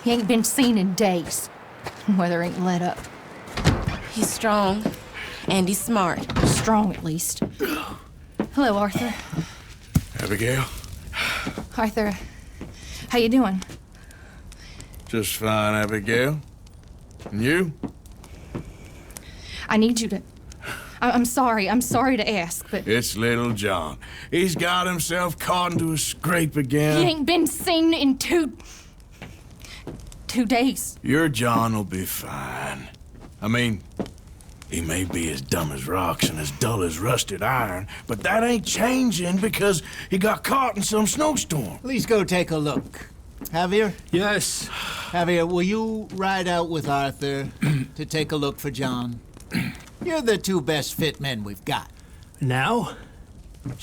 He ain't been seen in days. Weather ain't let up. He's strong, and he's smart. Strong, at least. Hello, Arthur. Abigail? Arthur, how you doing? Just fine, Abigail. And you? I need you to... I'm sorry to ask, but... It's little John. He's got himself caught into a scrape again. He ain't been seen in 2 days. Your John will be fine. I mean, he may be as dumb as rocks and as dull as rusted iron, but that ain't changing because he got caught in some snowstorm. Please go take a look. Javier? Yes. Javier, will you ride out with Arthur to take a look for John? You're the 2 best fit men we've got. Now? We're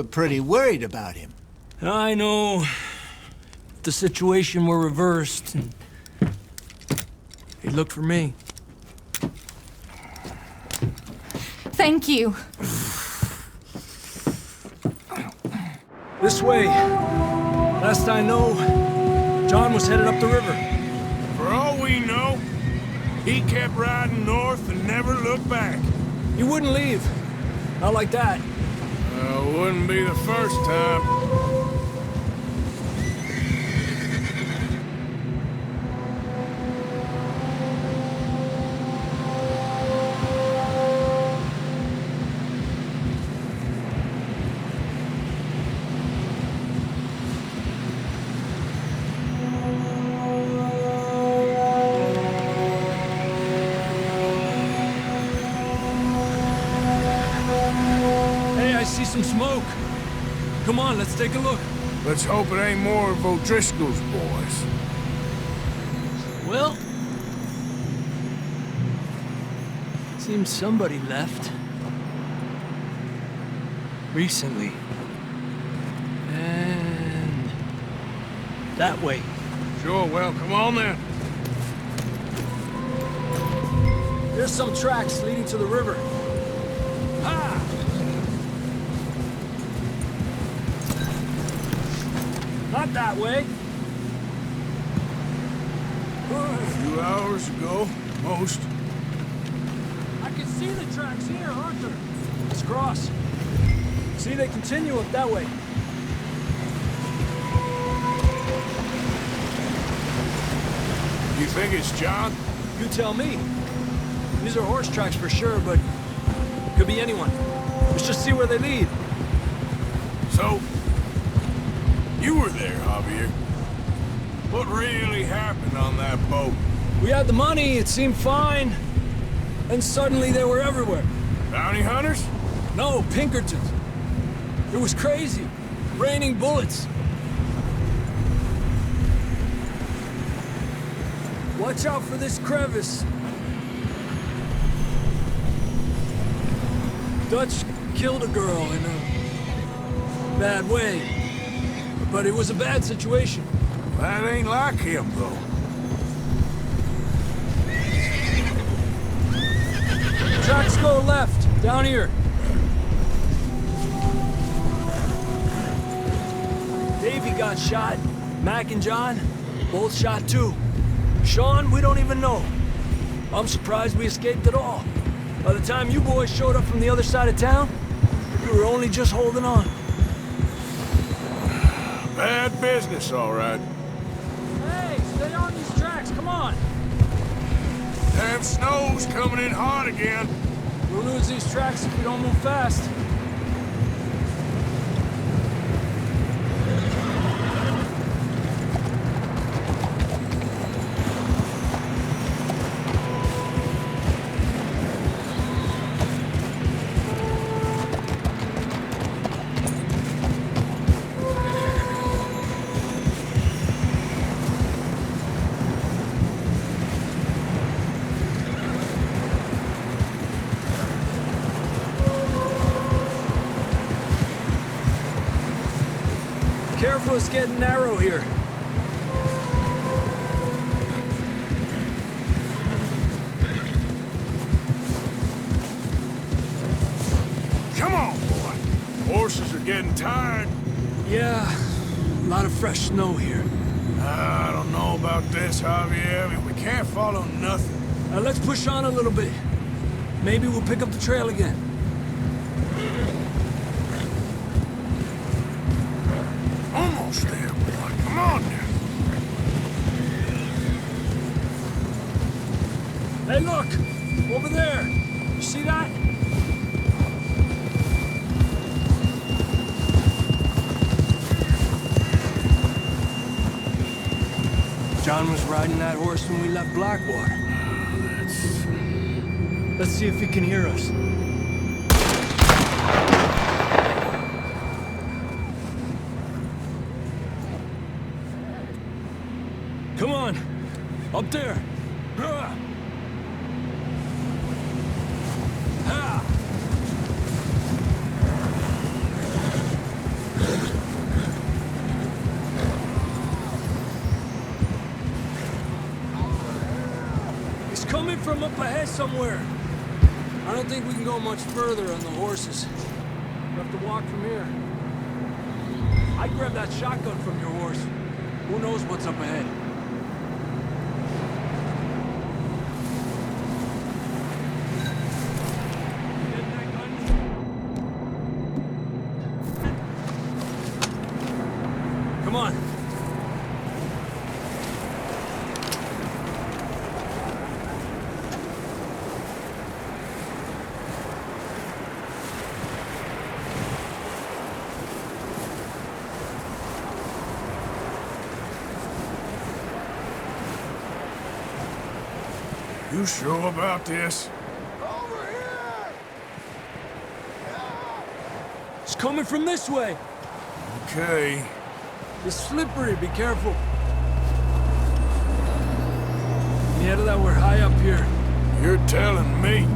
pretty worried about him. I know. If the situation were reversed, and he'd look for me. Thank you. This way. Last I know, John was headed up the river. For all we know, he kept riding north and never looked back. He wouldn't leave. Not like that. Wouldn't be the first time. See some smoke. Come on, let's take a look. Let's hope it ain't more of O'Driscoll's boys. Well, seems somebody left. Recently. And that way. Sure, well, come on then. There's some tracks leading to the river. Ha! Not that way. A few hours ago, most. I can see the tracks here, Arthur. Let's cross. See, they continue up that way. You think it's John? You tell me. These are horse tracks for sure, but could be anyone. Let's just see where they lead. So, you were there, Javier. What really happened on that boat? We had the money, it seemed fine. And suddenly they were everywhere. Bounty hunters? No, Pinkertons. It was crazy. Raining bullets. Watch out for this crevice. Dutch killed a girl in a bad way. But it was a bad situation. That ain't like him, though. Tracks go left, down here. Davey got shot. Mac and John, both shot too. Sean, we don't even know. I'm surprised we escaped at all. By the time you boys showed up from the other side of town, we were only just holding on. Bad business, all right. Hey, stay on these tracks, come on. Damn snow's coming in hot again. We'll lose these tracks if we don't move fast. Careful, it's getting narrow here. Come on, boy. Horses are getting tired. Yeah, lot of fresh snow here. I don't know about this, Javier. We can't follow nothing. Let's push on a little bit. Maybe we'll pick up the trail again. Almost there, boy. Come on now. Hey, look! Over there! You see that? John was riding that horse when we left Blackwater. Let's see if he can hear us. Come on! Up there! He's coming from up ahead somewhere. I don't think we can go much further on the horses. We'll have to walk from here. I grabbed that shotgun from your horse. Who knows what's up ahead? Come on. You sure about this? It's coming from this way. Okay. It's slippery, be careful. Yeah, that we're high up here. You're telling me.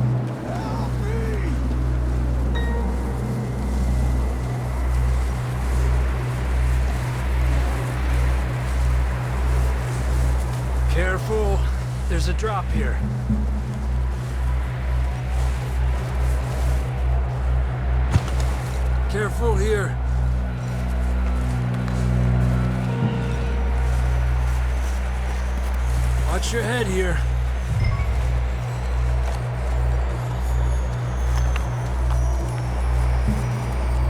Careful. There's a drop here. Careful here. Watch your head here.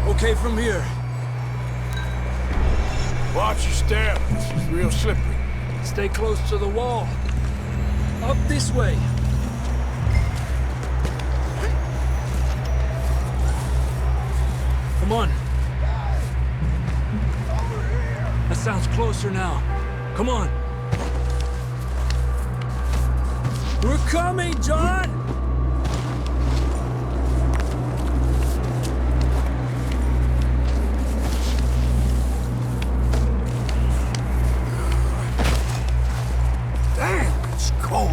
Okay from here. Watch your step. This is real slippery. Stay close to the wall. Up this way. Come on. That sounds closer now. Come on. We're coming, John! Damn, it's cold.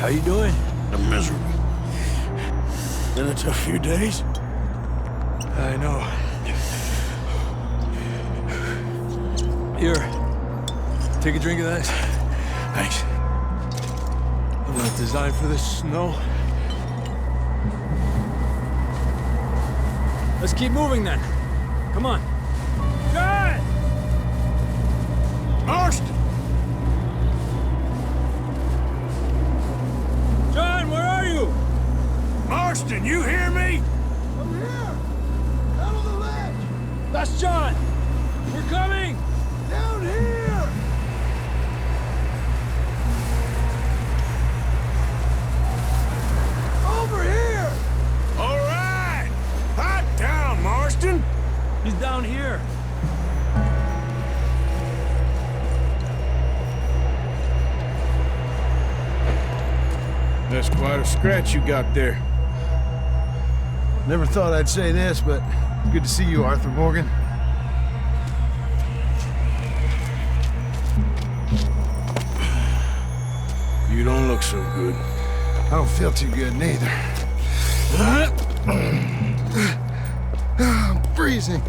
How you doing? I'm miserable. Been a tough few days. I know. Here. Take a drink of that. Thanks. I'm not designed for this snow. Let's keep moving then. Come on. John! Marston! John, where are you? Marston, you hear me? I'm here! Out on the ledge! That's John! We're coming! Down here! Over here! All right! Hot down, Marston! He's down here. That's quite a scratch you got there. Never thought I'd say this, but good to see you, Arthur Morgan. You don't look so good. I don't feel too good, neither. I'm freezing.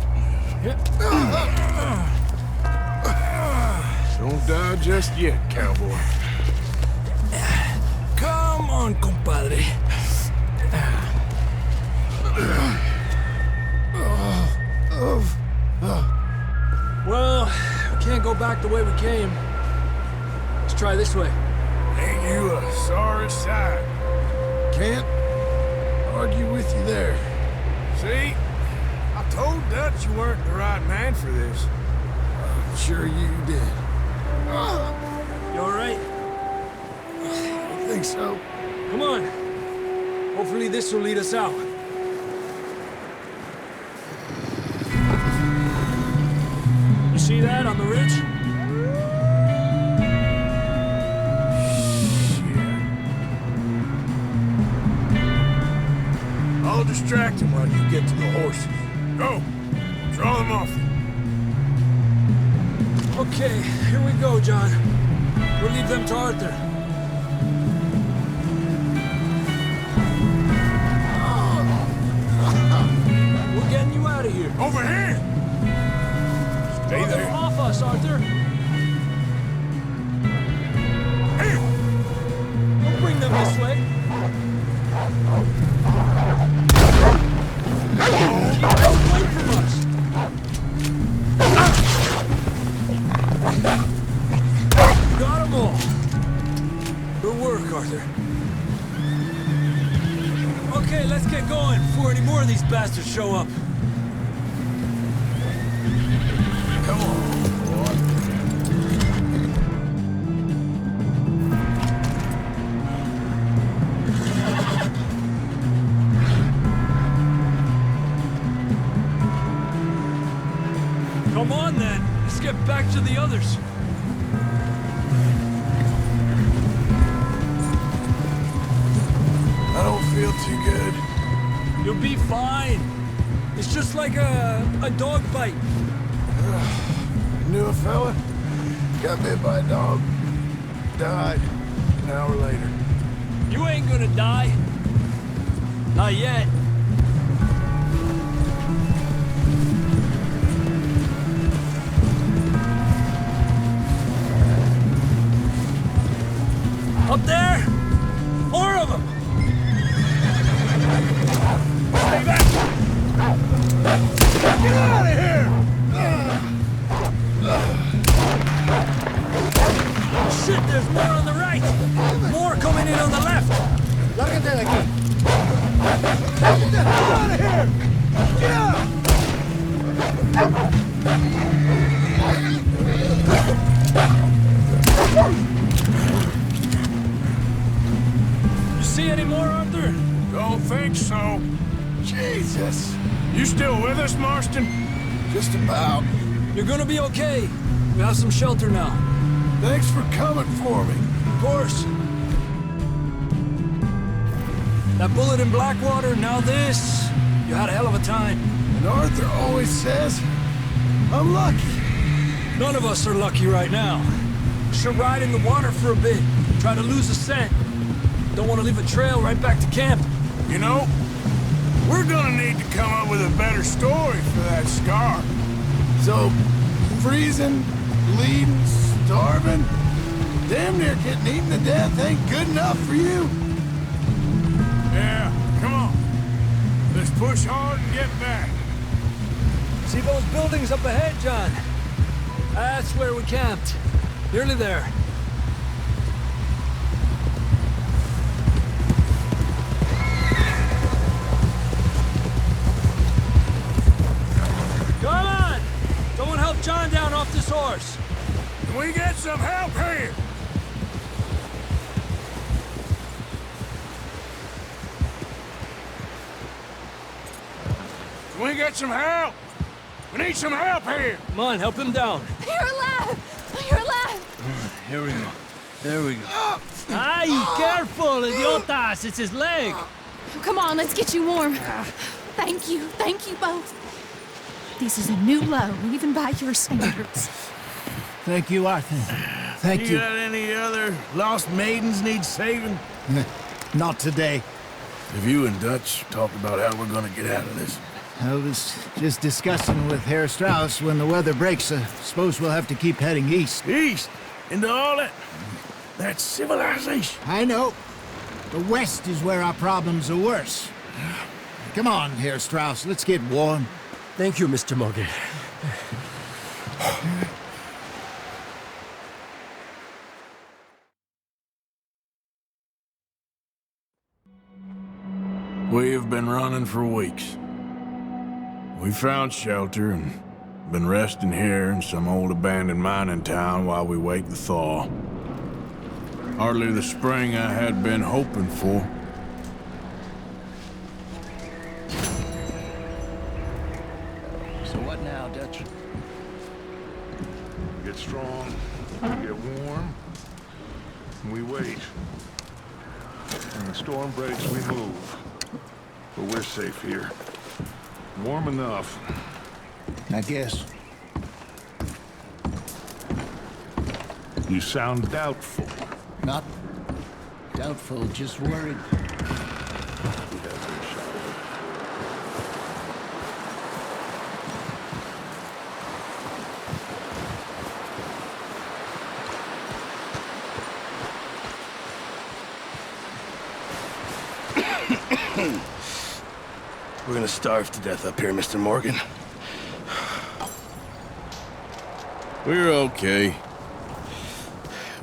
Don't die just yet, cowboy. Come on, compadre. Well, we can't go back the way we came. Let's try this way. Ain't you a sorry sight? Can't argue with you there. See? I told Dutch you weren't the right man for this. I'm sure you did. You alright? I think so. Come on. Hopefully this will lead us out. You see that on the ridge? I'll distract him while you get to the horses. Go! Draw them off. Okay, here we go, John. We'll leave them to Arthur. We're getting you out of here. Over here! Stay Draw them there. off us, Arthur. Here! Don't bring them this way. Keep them away from us. Got them all. Good work, Arthur. Okay, let's get going before any more of these bastards show up. Come on, boy. Come on, then. Let's get back to the others. I don't feel too good. You'll be fine. It's just like a dog bite. Knew a fella, got bit by a dog, died an hour later. You ain't gonna die. Not yet. Up there! More of them! Stay back! Get out of here! Shit, there's more on the right! More coming in on the left! Lárgate de aquí. Get out of here! Get out! You see any more, Arthur? Don't think so. Jesus. You still with us, Marston? Just about. You're gonna be okay. We have some shelter now. Thanks for coming for me. Of course. That bullet in Blackwater, now this. You had a hell of a time. And Arthur always says, I'm lucky. None of us are lucky right now. Should ride in the water for a bit. Try to lose the scent. Don't want to leave a trail right back to camp. You know, we're gonna need to come up with a better story for that scar. So, freezing, bleeding, starving, damn near getting eaten to death ain't good enough for you? Yeah, come on. Let's push hard and get back. See those buildings up ahead, John? That's where we camped. Nearly there. Come on! Someone help John down off this horse. Can we get some help here? Can we get some help? We need some help here. Come on, help him down. You're alive! You're alive! Here we go. There we go. Ay, careful, idiotas! It's his leg! Come on, let's get you warm. Thank you both. This is a new low, even by your standards. Thank you, Arthur. Thank You you. got any other lost maidens need saving? Not today. Have you and Dutch talked about how we're gonna get out of this? I was just discussing with Herr Strauss when the weather breaks. I suppose we'll have to keep heading east. East? Into all that civilization? I know. The west is where our problems are worse. Come on, Herr Strauss, let's get warm. Thank you, Mr. Morgan. We have been running for weeks. We found shelter and been resting here in some old abandoned mining town while we wait the thaw. Hardly the spring I had been hoping for. So what now, Dutch? We get strong, we get warm, and we wait. When the storm breaks, we move. But we're safe here. Warm enough. I guess. You sound doubtful. Not doubtful, just worried. He hasn't shot We're gonna starve to death up here, Mr. Morgan. We're okay.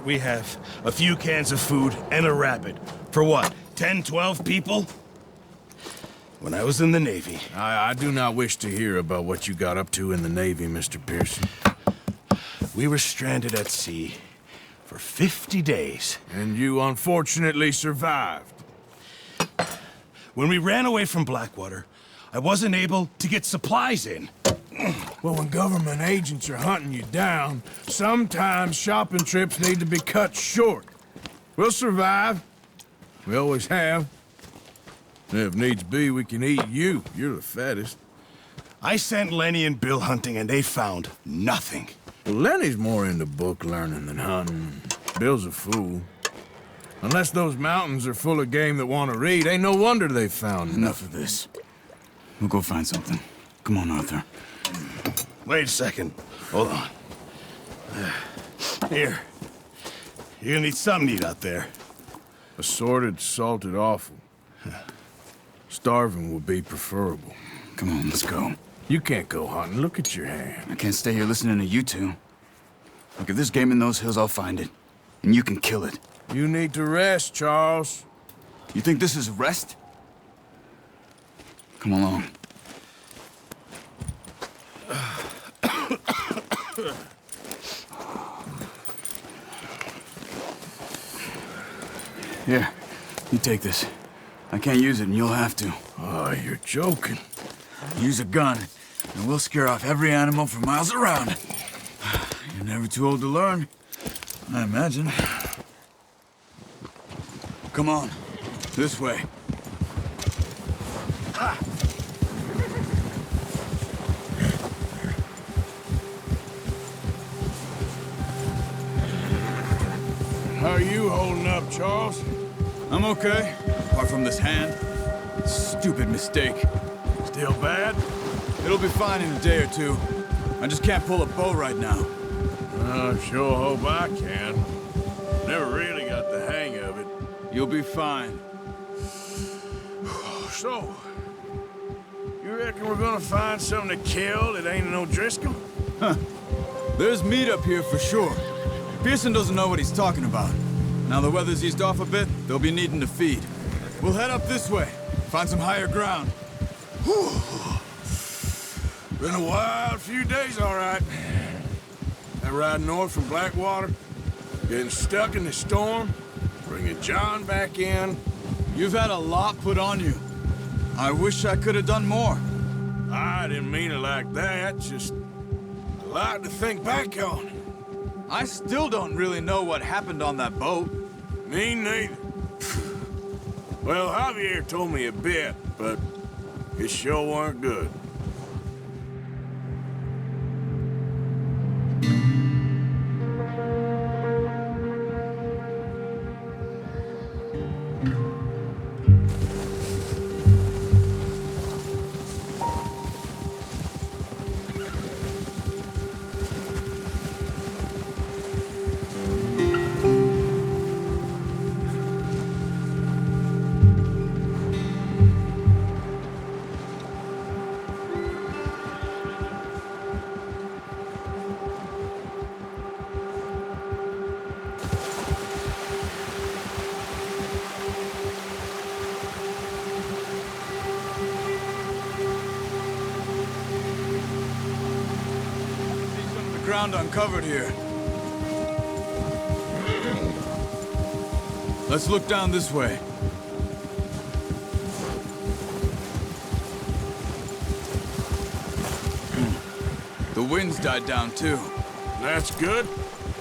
We have a few cans of food and a rabbit. For what, 10, 12 people? When I was in the Navy... I do not wish to hear about what you got up to in the Navy, Mr. Pearson. We were stranded at sea for 50 days. And you unfortunately survived. When we ran away from Blackwater, I wasn't able to get supplies in. Well, when government agents are hunting you down, sometimes shopping trips need to be cut short. We'll survive. We always have. And if needs be, we can eat you. You're the fattest. I sent Lenny and Bill hunting, and they found nothing. Well, Lenny's more into book learning than hunting. Bill's a fool. Unless those mountains are full of game that want to read, ain't no wonder they found Enough of this. We'll go find something. Come on, Arthur. Wait a second. Hold on. Here. You're gonna need something to eat out there. Assorted, salted offal. Starving would be preferable. Come on, let's go. You can't go hunting. Look at your hand. I can't stay here listening to you two. Look, if there's game in those hills, I'll find it. And you can kill it. You need to rest, Charles. You think this is rest? Come along. Here, you take this. I can't use it, and you'll have to. Oh, you're joking. Use a gun, and we'll scare off every animal for miles around. You're never too old to learn, I imagine. Come on, this way. How are you holding up, Charles? I'm okay, apart from this hand. Stupid mistake. Still bad? It'll be fine in a day or two. I just can't pull a bow right now. I sure hope I can. Never really got the hang of it. You'll be fine. So, you reckon we're gonna find something to kill that ain't no Driscoll? Huh. There's meat up here for sure. Pearson doesn't know what he's talking about. Now the weather's eased off a bit, they'll be needing to feed. We'll head up this way, find some higher ground. Whew. Been a wild few days, all right. That ride north from Blackwater, getting stuck in the storm, bringing John back in. You've had a lot put on you. I wish I could have done more. I didn't mean it like that, just a lot to think back on. I still don't really know what happened on that boat. Me neither. Well, Javier told me a bit, but it sure weren't good. ground uncovered here. Let's look down this way. The wind's died down too. That's good.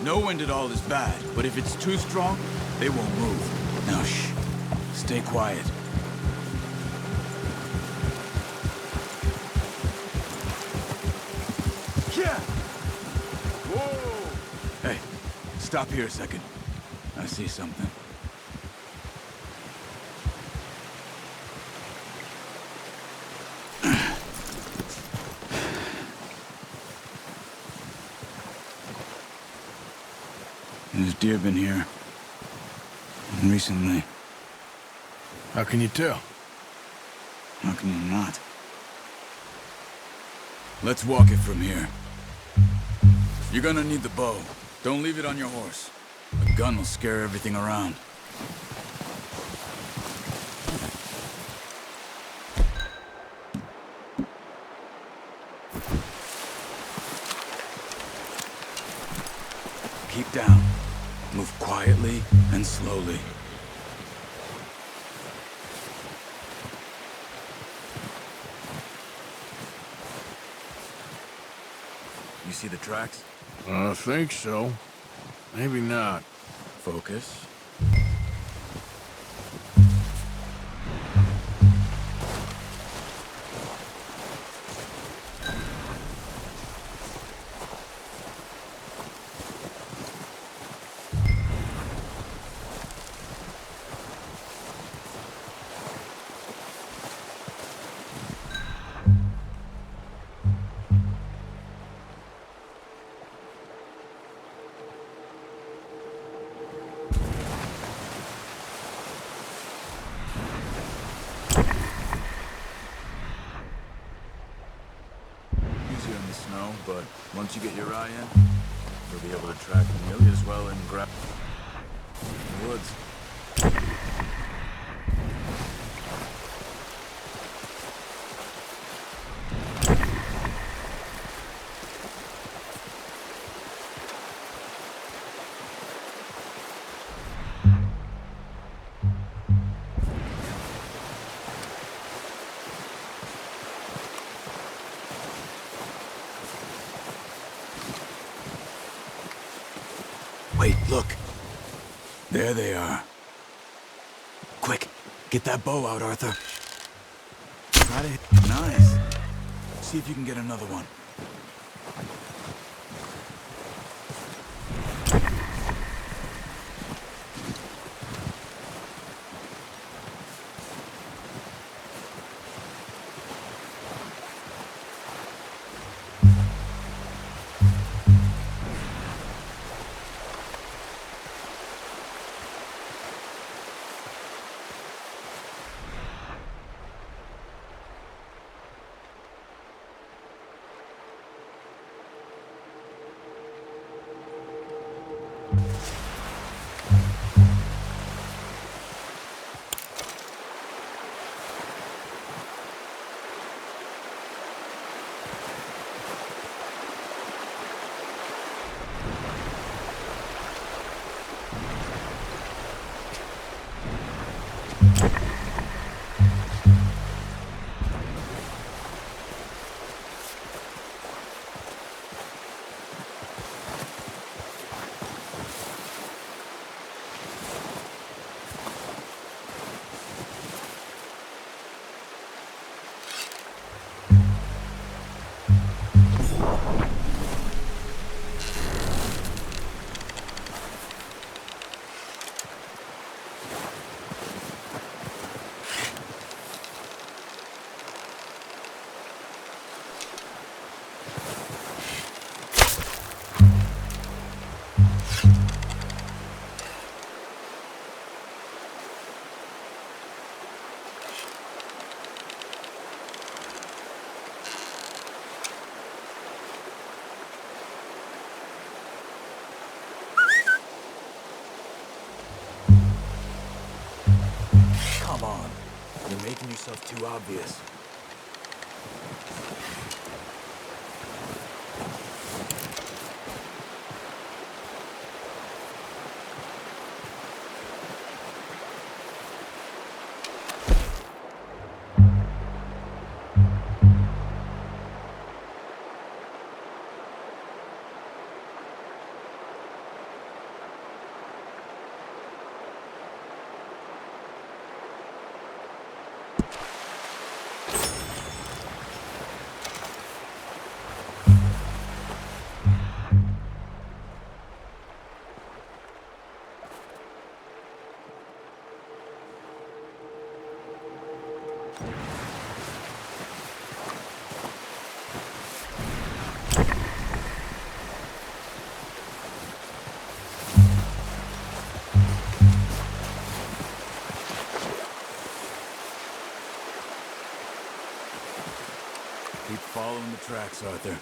No wind at all is bad, but if it's too strong, they won't move. Now shh. Stay quiet. Yeah! Whoa! Hey, stop here a second. I see something. There's deer been here. Recently. How can you tell? How can you not? Let's walk it from here. You're gonna need the bow. Don't leave it on your horse. A gun will scare everything around. Keep down. Move quietly and slowly. You see the tracks? I think so. Maybe not. Focus. But once you get your eye in, you'll be able to track them nearly as well and grab in the woods. Wait, look. There they are. Quick, get that bow out, Arthur. Try to hit. Nice. See if you can get another one. Come on. You're making yourself too obvious. tracks, Arthur.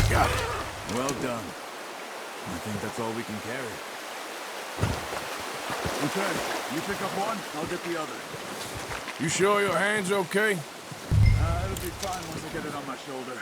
Got it. Well done. I think that's all we can carry. Okay, you pick up one, I'll get the other. You sure your hand's okay? It'll be fine once I get it on my shoulder.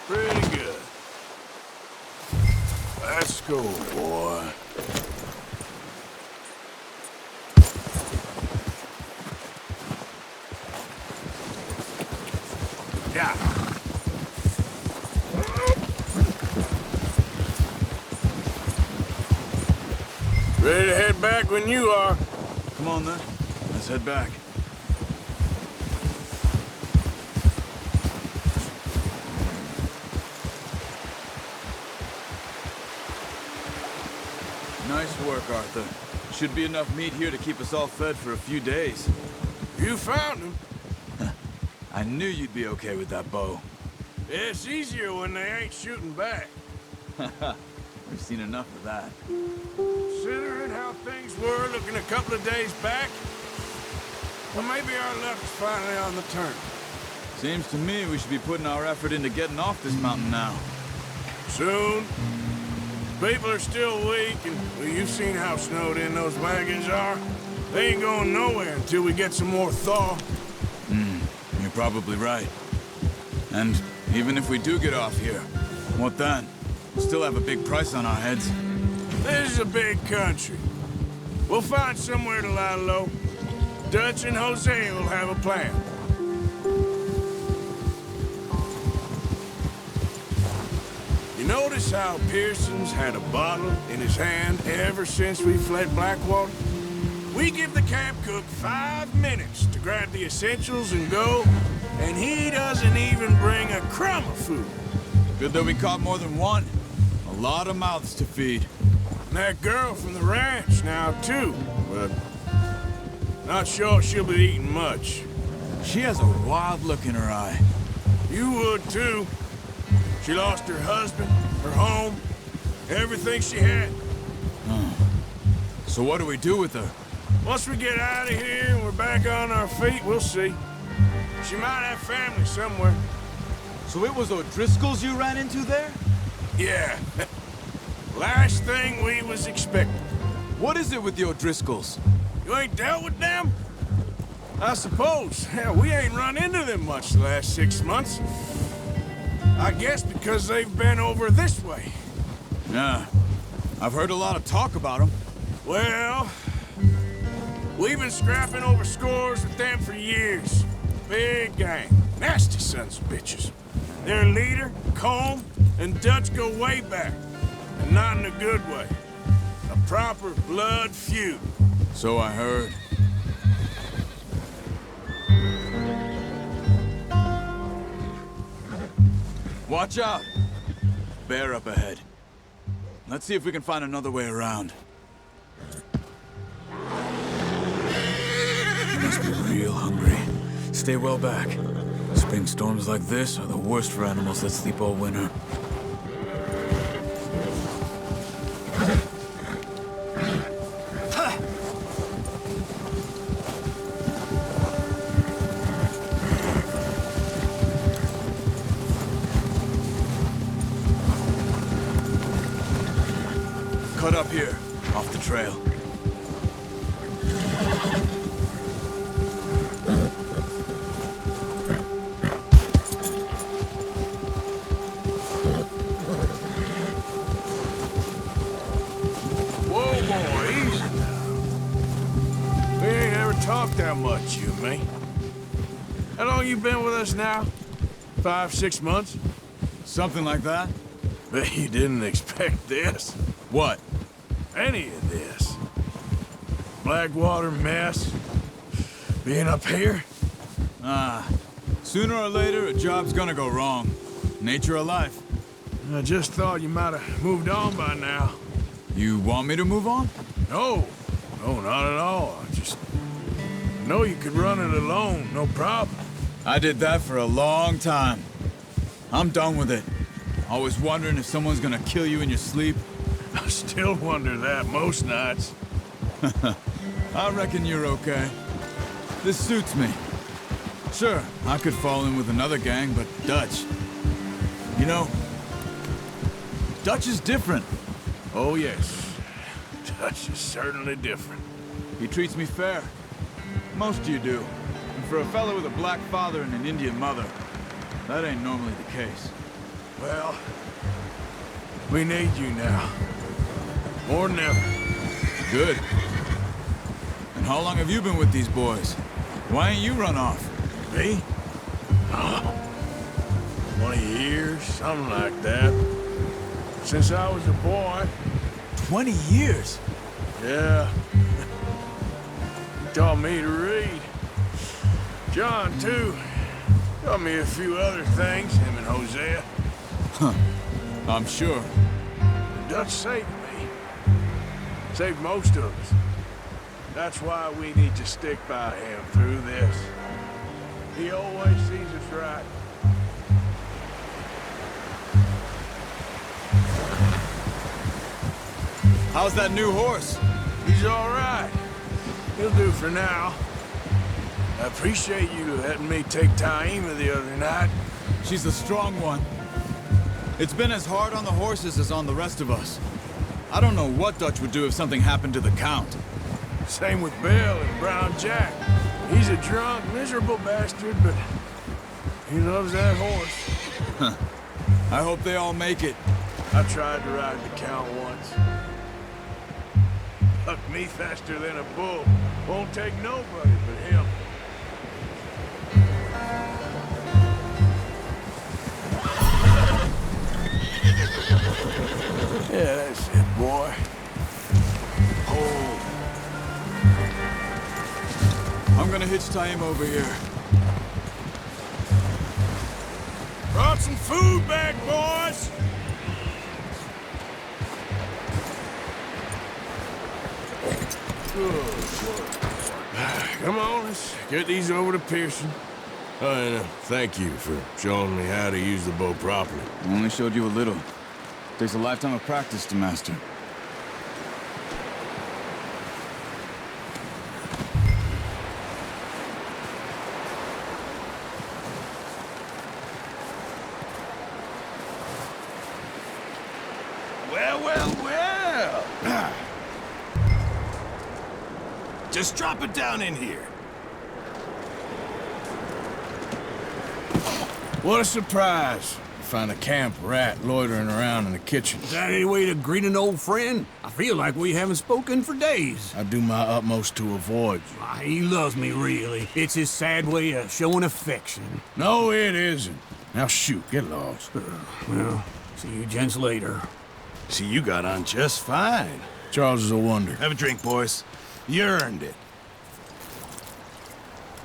Pretty good. Let's go, boy. Yeah. Ready to head back when you are. Come on then, let's head back. Nice work, Arthur. Should be enough meat here to keep us all fed for a few days. You found him. I knew you'd be okay with that bow. It's easier when they ain't shooting back. We've seen enough of that. Considering how things were looking a couple of days back, well, maybe our luck's finally on the turn. Seems to me we should be putting our effort into getting off this mountain now. Soon. People are still weak, and well, you've seen how snowed in those wagons are. They ain't going nowhere until we get some more thaw. You're probably right. And even if we do get off here, what then? We'll still have a big price on our heads. This is a big country. We'll find somewhere to lie low. Dutch and Jose will have a plan. You notice how Pearson's had a bottle in his hand ever since we fled Blackwater? We give the camp cook 5 minutes to grab the essentials and go, and he doesn't even bring a crumb of food. Good that we caught more than one. A lot of mouths to feed. And that girl from the ranch now, too, but not sure she'll be eating much. She has a wild look in her eye. You would, too. She lost her husband, her home, everything she had. So what do we do with her? Once we get out of here and we're back on our feet, we'll see. She might have family somewhere. So it was O'Driscoll's you ran into there? Yeah. Last thing we was expecting. What is it with the O'Driscolls? You ain't dealt with them? I suppose. Hell, we ain't run into them much the last 6 months. I guess because they've been over this way. Yeah. I've heard a lot of talk about them. Well, we've been scrapping over scores with them for years. Big gang. Nasty sons of bitches. Their leader, Colm, and Dutch go way back. And not in a good way. A proper blood feud. So I heard. Watch out! Bear up ahead. Let's see if we can find another way around. You must be real hungry. Stay well back. Spring storms like this are the worst for animals that sleep all winter. cut up here, off the trail. Whoa, boys. We ain't ever talked that much, you and me. How long you been with us now? 5, 6 months? Something like that? Bet you didn't expect this. What? Any of this. Blackwater mess. Being up here? Sooner or later, a job's gonna go wrong. Nature of life. I just thought you might have moved on by now. You want me to move on? No. No, not at all. I just know you could run it alone, no problem. I did that for a long time. I'm done with it. Always wondering if someone's gonna kill you in your sleep. I still wonder that most nights. I reckon you're okay. This suits me. Sure, I could fall in with another gang, but Dutch... You know, Dutch is different. Oh, yes. Dutch is certainly different. He treats me fair. Most of you do. And for a fellow with a black father and an Indian mother, that ain't normally the case. Well, we need you now. More than ever. Good. And how long have you been with these boys? Why ain't you run off? Me? Oh, 20 years, something like that. Since I was a boy. 20 years? Yeah. He taught me to read. John, too. Taught me a few other things, him and Hosea. Huh. I'm sure. Dutch saved me. Saved most of us. That's why we need to stick by him through this. He always sees us right. How's that new horse? He's all right. He'll do for now. I appreciate you letting me take Taima the other night. She's a strong one. It's been as hard on the horses as on the rest of us. I don't know what Dutch would do if something happened to the Count. Same with Bill and Brown Jack. He's a drunk, miserable bastard, but he loves that horse. I hope they all make it. I tried to ride the Count once. Bucked me faster than a bull. Won't take nobody but him. Yeah, that's it, boy. Oh. I'm gonna hitch Taima over here. Brought some food back, boys! Come on, let's get these over to Pearson. Oh, and thank you for showing me how to use the bow properly. I only showed you a little. Takes a lifetime of practice to master. Well, well, well. Just drop it down in here. What a surprise. Find a camp rat loitering around in the kitchen. Is that any way to greet an old friend? I feel like we haven't spoken for days. I do my utmost to avoid you. He loves me, really. It's his sad way of showing affection. No, it isn't. Now shoot, get lost. Well, see you gents later. See, you got on just fine. Charles is a wonder. Have a drink, boys. You earned it.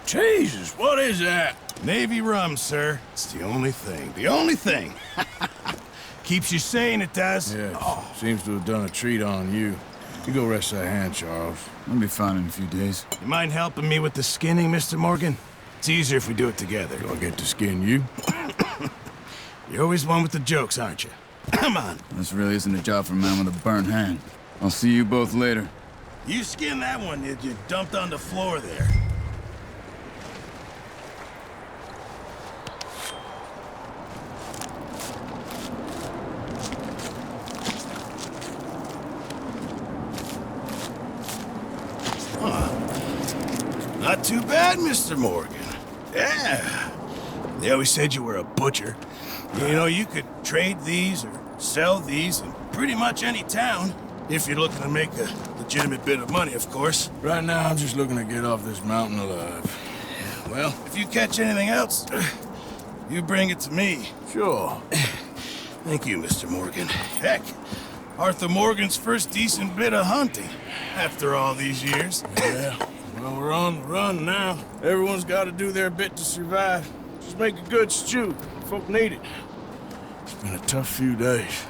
Jesus, what is that? Navy rum, sir. It's the only thing. The only thing. Keeps you sane, it does. Yes, seems to have done a treat on you. You go rest that hand, Charles. I'll be fine in a few days. You mind helping me with the skinning, Mr. Morgan? It's easier if we do it together. Do I get to skin you? You're always one with the jokes, aren't you? Come on. This really isn't a job for a man with a burnt hand. I'll see you both later. You skinned that one that you dumped on the floor there. Not too bad, Mr. Morgan. Yeah. They always said you were a butcher. You know, you could trade these or sell these in pretty much any town. If you're looking to make a legitimate bit of money, of course. Right now, I'm just looking to get off this mountain alive. Well, if you catch anything else, you bring it to me. Sure. Thank you, Mr. Morgan. Heck, Arthur Morgan's first decent bit of hunting after all these years. Yeah, well, we're on the run now. Everyone's got to do their bit to survive. Just make a good stew. Folk need it. It's been a tough few days.